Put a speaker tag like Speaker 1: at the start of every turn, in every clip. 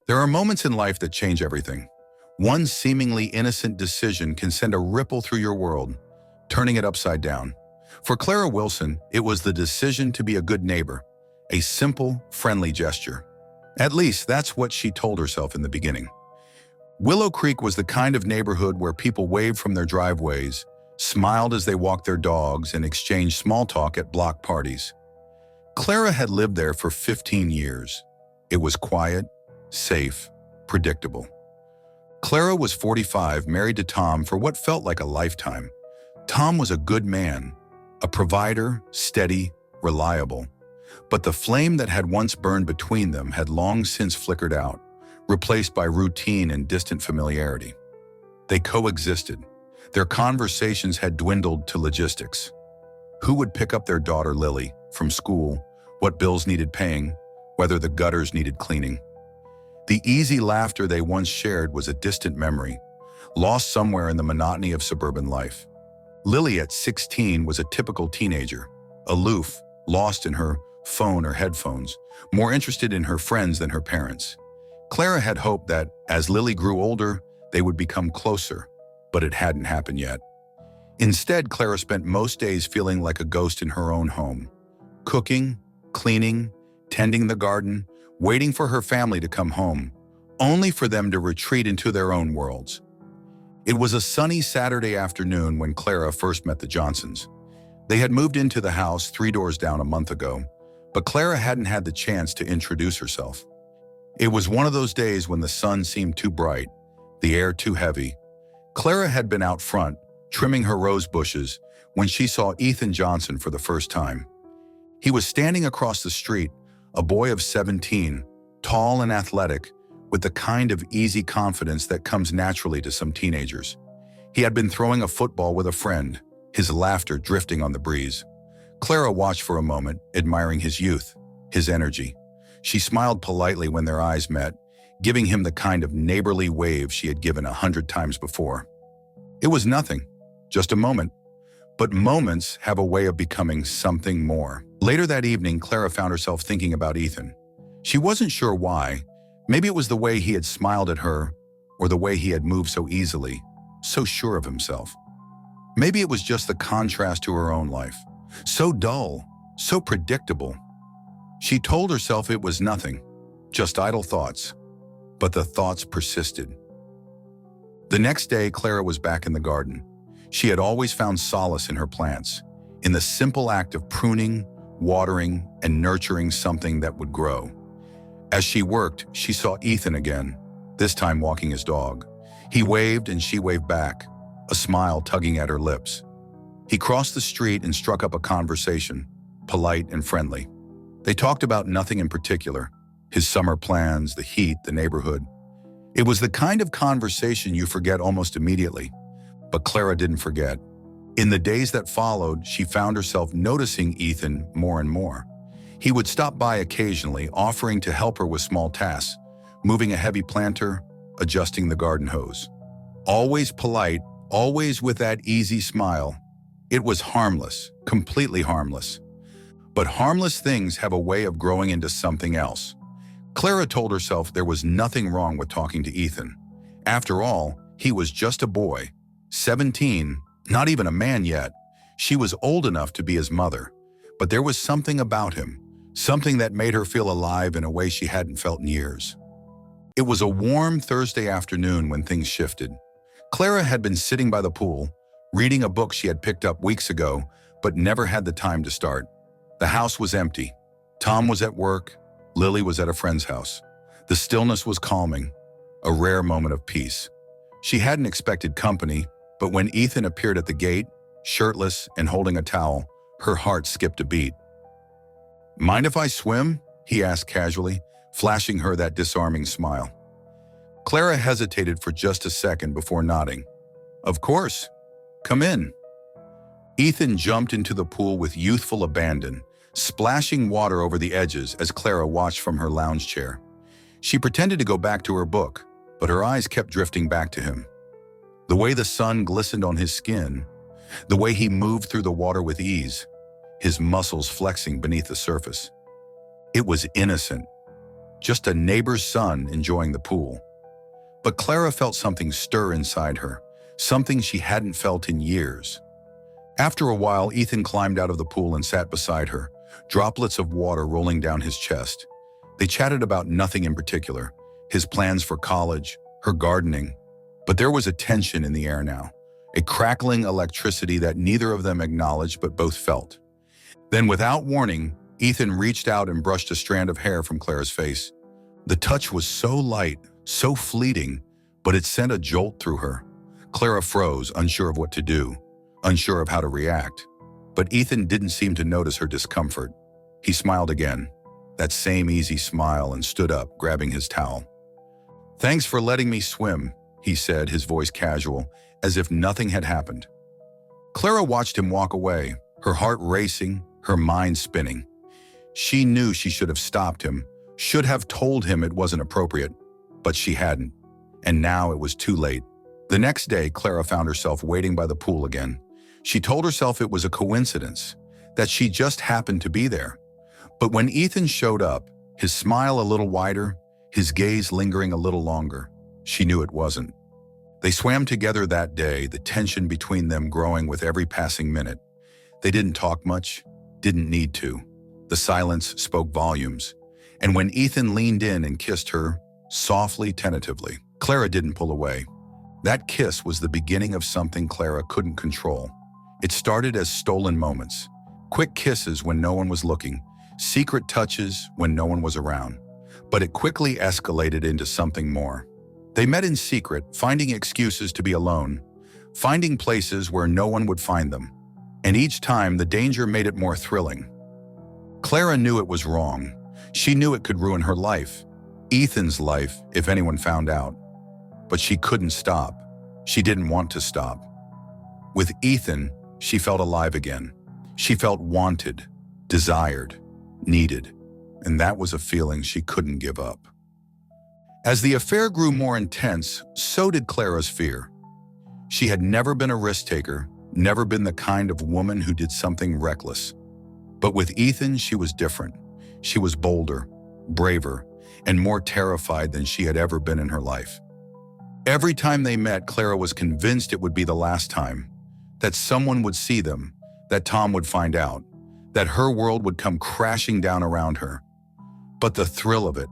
Speaker 1: There are moments in life that change everything. One seemingly innocent decision can send a ripple through your world, turning it upside down. For Clara Wilson, it was the decision to be a good neighbor, a simple, friendly gesture. At least that's what she told herself in the beginning. Willow Creek was the kind of neighborhood where people waved from their driveways, smiled as they walked their dogs, and exchanged small talk at block parties. Clara had lived there for 15 years. It was quiet, safe, predictable. Clara was 45, married to Tom for what felt like a lifetime. Tom was a good man, a provider, steady, reliable. But the flame that had once burned between them had long since flickered out, replaced by routine and distant familiarity. They coexisted. Their conversations had dwindled to logistics. Who would pick up their daughter Lily from school, what bills needed paying, whether the gutters needed cleaning. The easy laughter they once shared was a distant memory, lost somewhere in the monotony of suburban life. Lily at 16 was a typical teenager, aloof, lost in her phone or headphones, more interested in her friends than her parents. Clara had hoped that, as Lily grew older, they would become closer, but it hadn't happened yet. Instead, Clara spent most days feeling like a ghost in her own home, cooking, cleaning, tending the garden, waiting for her family to come home, only for them to retreat into their own worlds. It was a sunny Saturday afternoon when Clara first met the Johnsons. They had moved into the house 3 doors down a month ago, but Clara hadn't had the chance to introduce herself. It was one of those days when the sun seemed too bright, the air too heavy. Clara had been out front, trimming her rose bushes, when she saw Ethan Johnson for the first time. He was standing across the street, a boy of 17, tall and athletic, with the kind of easy confidence that comes naturally to some teenagers. He had been throwing a football with a friend, his laughter drifting on the breeze. Clara watched for a moment, admiring his youth, his energy. She smiled politely when their eyes met, giving him the kind of neighborly wave she had given 100 times before. It was nothing, just a moment. But moments have a way of becoming something more. Later that evening, Clara found herself thinking about Ethan. She wasn't sure why. Maybe it was the way he had smiled at her, or the way he had moved so easily, so sure of himself. Maybe it was just the contrast to her own life. So dull, so predictable. She told herself it was nothing, just idle thoughts. But the thoughts persisted. The next day, Clara was back in the garden. She had always found solace in her plants, in the simple act of pruning, watering, and nurturing something that would grow. As she worked, she saw Ethan again, this time walking his dog. He waved and she waved back, a smile tugging at her lips. He crossed the street and struck up a conversation, polite and friendly. They talked about nothing in particular, his summer plans, the heat, the neighborhood. It was the kind of conversation you forget almost immediately. But Clara didn't forget. In the days that followed, she found herself noticing Ethan more and more. He would stop by occasionally, offering to help her with small tasks, moving a heavy planter, adjusting the garden hose. Always polite, always with that easy smile. It was harmless, completely harmless. But harmless things have a way of growing into something else. Clara told herself there was nothing wrong with talking to Ethan. After all, he was just a boy. 17, not even a man yet. She was old enough to be his mother, but there was something about him, something that made her feel alive in a way she hadn't felt in years. It was a warm Thursday afternoon when things shifted. Clara had been sitting by the pool, reading a book she had picked up weeks ago, but never had the time to start. The house was empty. Tom was at work. Lily was at a friend's house. The stillness was calming, a rare moment of peace. She hadn't expected company, but when Ethan appeared at the gate, shirtless and holding a towel, her heart skipped a beat. "Mind if I swim?" he asked casually, flashing her that disarming smile. Clara hesitated for just a second before nodding. "Of course. Come in." Ethan jumped into the pool with youthful abandon, splashing water over the edges as Clara watched from her lounge chair. She pretended to go back to her book, but her eyes kept drifting back to him. The way the sun glistened on his skin, the way he moved through the water with ease, his muscles flexing beneath the surface. It was innocent, just a neighbor's son enjoying the pool. But Clara felt something stir inside her, something she hadn't felt in years. After a while, Ethan climbed out of the pool and sat beside her, droplets of water rolling down his chest. They chatted about nothing in particular, his plans for college, her gardening. But there was a tension in the air now, a crackling electricity that neither of them acknowledged but both felt. Then, without warning, Ethan reached out and brushed a strand of hair from Clara's face. The touch was so light, so fleeting, but it sent a jolt through her. Clara froze, unsure of what to do, unsure of how to react. But Ethan didn't seem to notice her discomfort. He smiled again, that same easy smile, and stood up, grabbing his towel. "Thanks for letting me swim," he said, his voice casual, as if nothing had happened. Clara watched him walk away, her heart racing, her mind spinning. She knew she should have stopped him, should have told him it wasn't appropriate, but she hadn't. And now it was too late. The next day, Clara found herself waiting by the pool again. She told herself it was a coincidence, that she just happened to be there. But when Ethan showed up, his smile a little wider, his gaze lingering a little longer, she knew it wasn't. They swam together that day, the tension between them growing with every passing minute. They didn't talk much, didn't need to. The silence spoke volumes. And when Ethan leaned in and kissed her, softly, tentatively, Clara didn't pull away. That kiss was the beginning of something Clara couldn't control. It started as stolen moments, quick kisses when no one was looking, secret touches when no one was around. But it quickly escalated into something more. They met in secret, finding excuses to be alone, finding places where no one would find them. And each time, the danger made it more thrilling. Clara knew it was wrong. She knew it could ruin her life, Ethan's life, if anyone found out. But she couldn't stop. She didn't want to stop. With Ethan, she felt alive again. She felt wanted, desired, needed, and that was a feeling she couldn't give up. As the affair grew more intense, so did Clara's fear. She had never been a risk-taker, never been the kind of woman who did something reckless. But with Ethan, she was different. She was bolder, braver, and more terrified than she had ever been in her life. Every time they met, Clara was convinced it would be the last time, that someone would see them, that Tom would find out, that her world would come crashing down around her. But the thrill of it,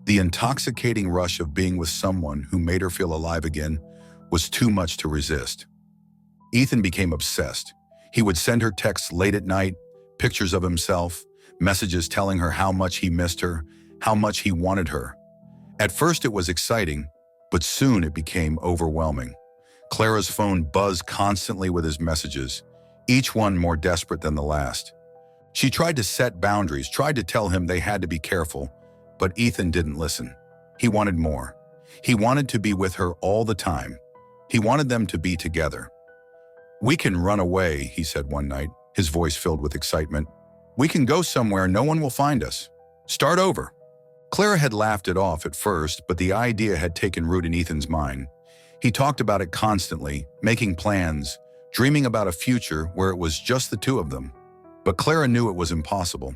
Speaker 1: the intoxicating rush of being with someone who made her feel alive again, was too much to resist. Ethan became obsessed. He would send her texts late at night, pictures of himself, messages telling her how much he missed her, how much he wanted her. At first it was exciting, but soon it became overwhelming. Clara's phone buzzed constantly with his messages, each one more desperate than the last. She tried to set boundaries, tried to tell him they had to be careful, but Ethan didn't listen. He wanted more. He wanted to be with her all the time. He wanted them to be together. "We can run away," he said one night, his voice filled with excitement. "We can go somewhere no one will find us. Start over." Clara had laughed it off at first, but the idea had taken root in Ethan's mind. He talked about it constantly, making plans, dreaming about a future where it was just the two of them. But Clara knew it was impossible.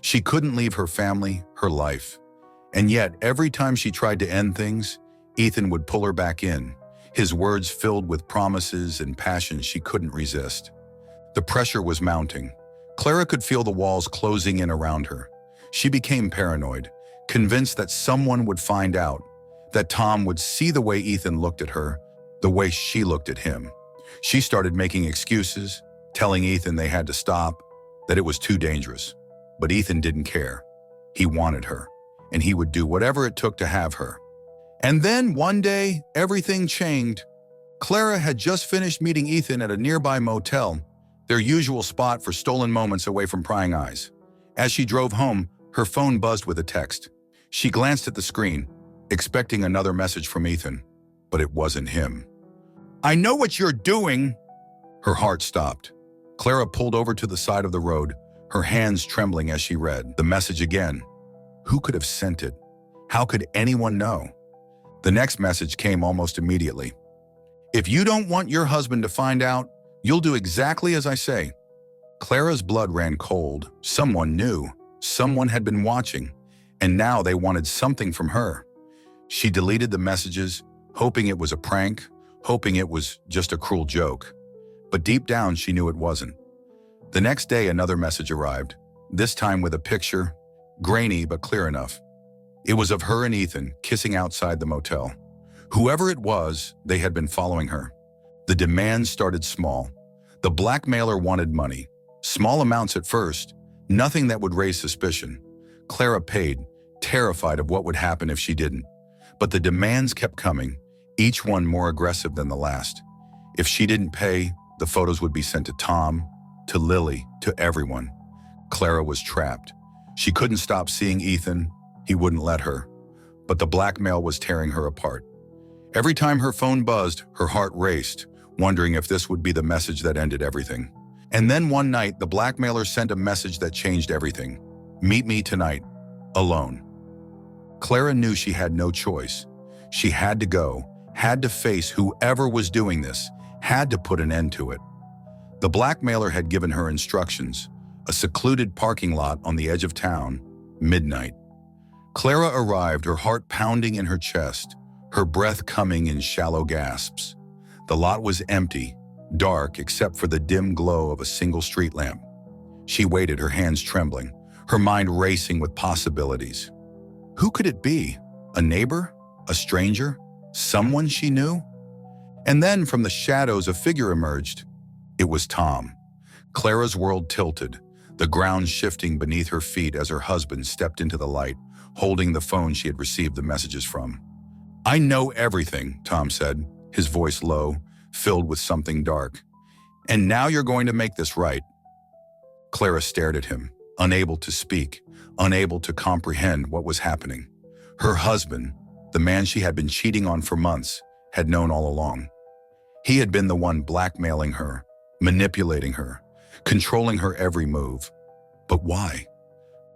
Speaker 1: She couldn't leave her family, her life. And yet, every time she tried to end things, Ethan would pull her back in, his words filled with promises and passion she couldn't resist. The pressure was mounting. Clara could feel the walls closing in around her. She became paranoid, convinced that someone would find out, that Tom would see the way Ethan looked at her, the way she looked at him. She started making excuses, telling Ethan they had to stop, that it was too dangerous. But Ethan didn't care. He wanted her, and he would do whatever it took to have her. And then one day, everything changed. Clara had just finished meeting Ethan at a nearby motel, their usual spot for stolen moments away from prying eyes. As she drove home, her phone buzzed with a text. She glanced at the screen, expecting another message from Ethan, but it wasn't him. "I know what you're doing." Her heart stopped. Clara pulled over to the side of the road, her hands trembling as she read the message again. Who could have sent it? How could anyone know? The next message came almost immediately. "If you don't want your husband to find out, you'll do exactly as I say." Clara's blood ran cold. Someone knew. Someone had been watching. And now they wanted something from her. She deleted the messages, hoping it was a prank, hoping it was just a cruel joke. But deep down, she knew it wasn't. The next day, another message arrived, this time with a picture, grainy but clear enough. It was of her and Ethan kissing outside the motel. Whoever it was, they had been following her. The demands started small. The blackmailer wanted money. Small amounts at first, nothing that would raise suspicion. Clara paid, terrified of what would happen if she didn't. But the demands kept coming, each one more aggressive than the last. If she didn't pay, the photos would be sent to Tom, to Lily, to everyone. Clara was trapped. She couldn't stop seeing Ethan. He wouldn't let her. But the blackmail was tearing her apart. Every time her phone buzzed, her heart raced, wondering if this would be the message that ended everything. And then one night, the blackmailer sent a message that changed everything. Meet me tonight, alone. Clara knew she had no choice. She had to go, had to face whoever was doing this, had to put an end to it. The blackmailer had given her instructions, a secluded parking lot on the edge of town, midnight. Clara arrived, her heart pounding in her chest, her breath coming in shallow gasps. The lot was empty, dark except for the dim glow of a single street lamp. She waited, her hands trembling, her mind racing with possibilities. Who could it be? A neighbor? A stranger? Someone she knew? And then from the shadows a figure emerged. It was Tom. Clara's world tilted, the ground shifting beneath her feet as her husband stepped into the light, holding the phone she had received the messages from. "I know everything," Tom said, his voice low, filled with something dark. "And now you're going to make this right." Clara stared at him, unable to speak, unable to comprehend what was happening. Her husband, the man she had been cheating on for months, had known all along. He had been the one blackmailing her, manipulating her, controlling her every move. But why?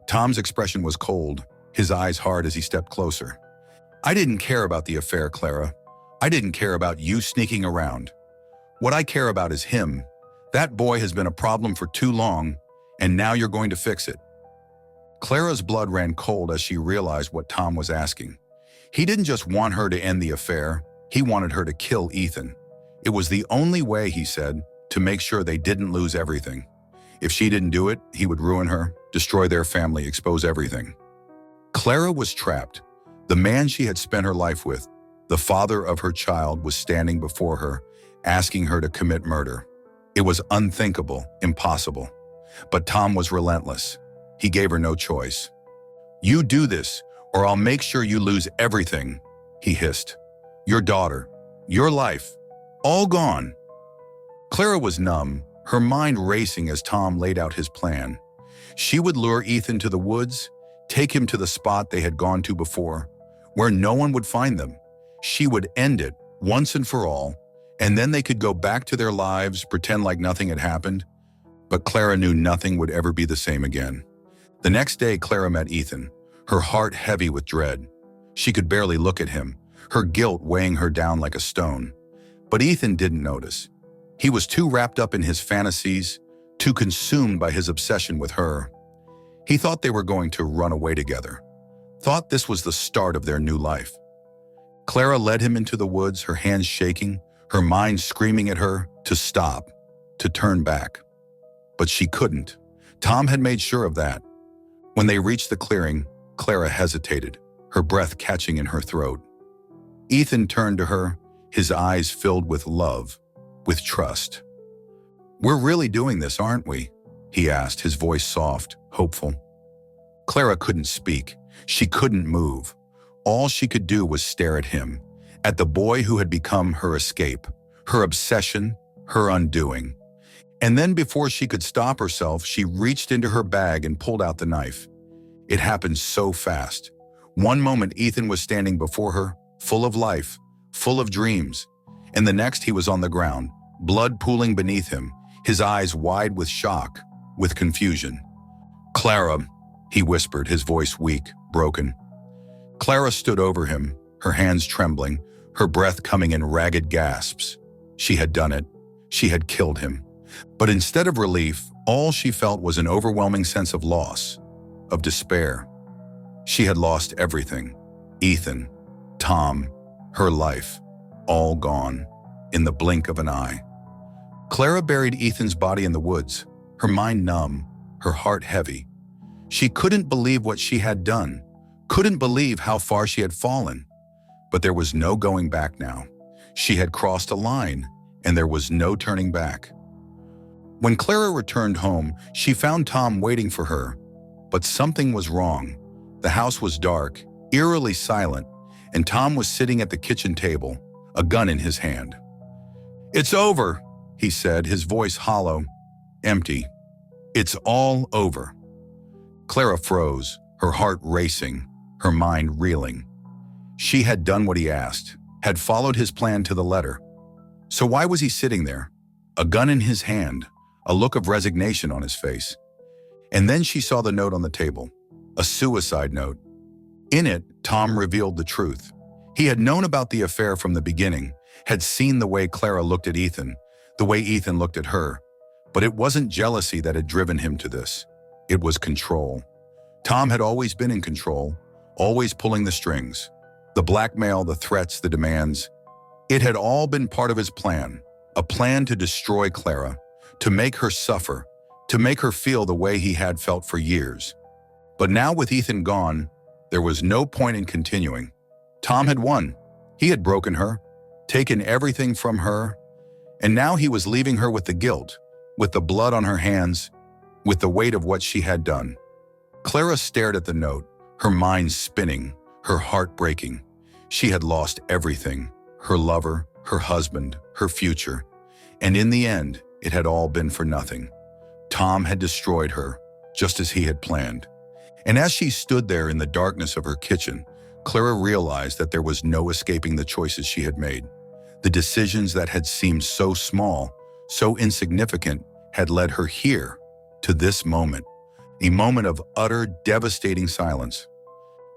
Speaker 1: Tom's expression was cold, his eyes hard as he stepped closer. "I didn't care about the affair, Clara. I didn't care about you sneaking around. What I care about is him. That boy has been a problem for too long, and now you're going to fix it." Clara's blood ran cold as she realized what Tom was asking. He didn't just want her to end the affair, he wanted her to kill Ethan. It was the only way, he said, to make sure they didn't lose everything. If she didn't do it, he would ruin her, destroy their family, expose everything. Clara was trapped. The man she had spent her life with, the father of her child, was standing before her, asking her to commit murder. It was unthinkable, impossible. But Tom was relentless. He gave her no choice. "You do this, or I'll make sure you lose everything," he hissed. "Your daughter, your life, all gone." Clara was numb, her mind racing as Tom laid out his plan. She would lure Ethan to the woods, take him to the spot they had gone to before, where no one would find them. She would end it once and for all, and then they could go back to their lives, pretend like nothing had happened. But Clara knew nothing would ever be the same again. The next day, Clara met Ethan, her heart heavy with dread. She could barely look at him, her guilt weighing her down like a stone. But Ethan didn't notice. He was too wrapped up in his fantasies, too consumed by his obsession with her. He thought they were going to run away together, thought this was the start of their new life. Clara led him into the woods, her hands shaking, her mind screaming at her to stop, to turn back. But she couldn't. Tom had made sure of that. When they reached the clearing, Clara hesitated, her breath catching in her throat. Ethan turned to her, his eyes filled with love, with trust. "We're really doing this, aren't we?" he asked, his voice soft, hopeful. Clara couldn't speak. She couldn't move. All she could do was stare at him, at the boy who had become her escape, her obsession, her undoing. And then before she could stop herself, she reached into her bag and pulled out the knife. It happened so fast. One moment Ethan was standing before her, full of life, full of dreams. And the next he was on the ground, blood pooling beneath him, his eyes wide with shock, with confusion. "Clara," he whispered, his voice weak, broken. Clara stood over him, her hands trembling, her breath coming in ragged gasps. She had done it. She had killed him. But instead of relief, all she felt was an overwhelming sense of loss, of despair. She had lost everything. Ethan, Tom, her life, all gone, in the blink of an eye. Clara buried Ethan's body in the woods, her mind numb, her heart heavy. She couldn't believe what she had done, couldn't believe how far she had fallen. But there was no going back now. She had crossed a line, and there was no turning back. When Clara returned home, she found Tom waiting for her. But something was wrong. The house was dark, eerily silent, and Tom was sitting at the kitchen table, a gun in his hand. "It's over," he said, his voice hollow, empty. "It's all over." Clara froze, her heart racing, her mind reeling. She had done what he asked, had followed his plan to the letter. So why was he sitting there? A gun in his hand, a look of resignation on his face. And then she saw the note on the table, a suicide note. In it, Tom revealed the truth. He had known about the affair from the beginning, had seen the way Clara looked at Ethan, the way Ethan looked at her. But it wasn't jealousy that had driven him to this. It was control. Tom had always been in control, always pulling the strings. The blackmail, the threats, the demands. It had all been part of his plan, a plan to destroy Clara, to make her suffer, to make her feel the way he had felt for years. But now with Ethan gone, there was no point in continuing. Tom had won. He had broken her, taken everything from her, and now he was leaving her with the guilt, with the blood on her hands, with the weight of what she had done. Clara stared at the note, her mind spinning, her heart breaking. She had lost everything, her lover, her husband, her future. And in the end, it had all been for nothing. Tom had destroyed her, just as he had planned. And as she stood there in the darkness of her kitchen, Clara realized that there was no escaping the choices she had made. The decisions that had seemed so small, so insignificant, had led her here, to this moment, a moment of utter, devastating silence.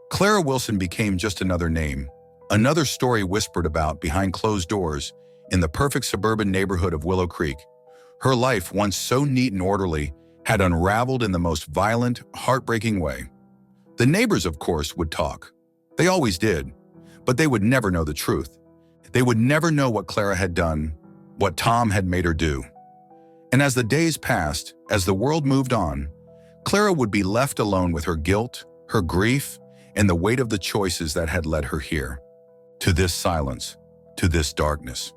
Speaker 1: Clara Wilson became just another name, another story whispered about behind closed doors in the perfect suburban neighborhood of Willow Creek. Her life, once so neat and orderly, had unraveled in the most violent, heartbreaking way. The neighbors, of course, would talk. They always did, but they would never know the truth. They would never know what Clara had done, what Tom had made her do. And as the days passed, as the world moved on, Clara would be left alone with her guilt, her grief, and the weight of the choices that had led her here, to this silence, to this darkness.